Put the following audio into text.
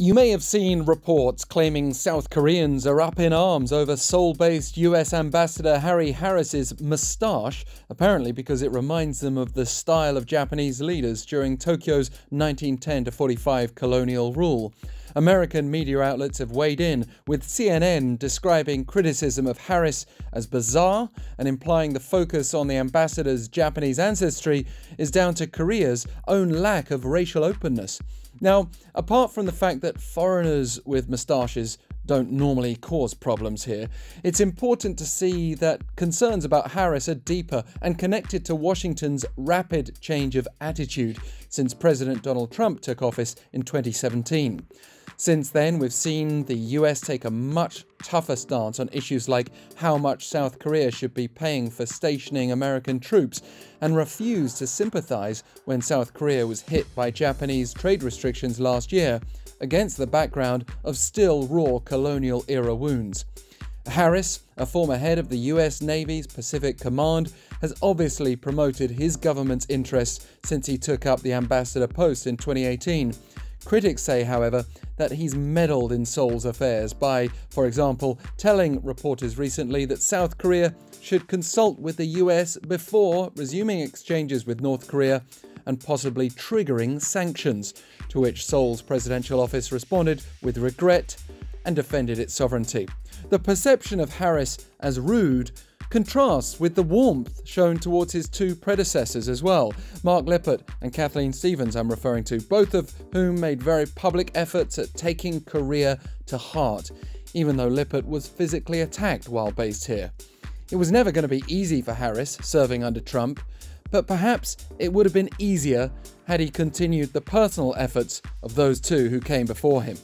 You may have seen reports claiming South Koreans are up in arms over Seoul-based US Ambassador Harry Harris's mustache, apparently because it reminds them of the style of Japanese leaders during Tokyo's 1910-45 colonial rule. American media outlets have weighed in, with CNN describing criticism of Harris as bizarre and implying the focus on the ambassador's Japanese ancestry is down to Korea's own lack of racial openness. Now, apart from the fact that foreigners with moustaches don't normally cause problems here, it's important to see that concerns about Harris are deeper and connected to Washington's rapid change of attitude since President Donald Trump took office in 2017. Since then, we've seen the US take a much tougher stance on issues like how much South Korea should be paying for stationing American troops, and refused to sympathize when South Korea was hit by Japanese trade restrictions last year, against the background of still raw colonial-era wounds. Harris, a former head of the US Navy's Pacific Command, has obviously promoted his government's interests since he took up the ambassador post in 2018. Critics say, however, that he's meddled in Seoul's affairs by, for example, telling reporters recently that South Korea should consult with the US before resuming exchanges with North Korea and possibly triggering sanctions, to which Seoul's presidential office responded with regret and defended its sovereignty. The perception of Harris as rude contrasts with the warmth shown towards his two predecessors as well, Mark Lippert and Kathleen Stevens I'm referring to, both of whom made very public efforts at taking Korea to heart, even though Lippert was physically attacked while based here. It was never going to be easy for Harris serving under Trump, but perhaps it would have been easier had he continued the personal efforts of those two who came before him.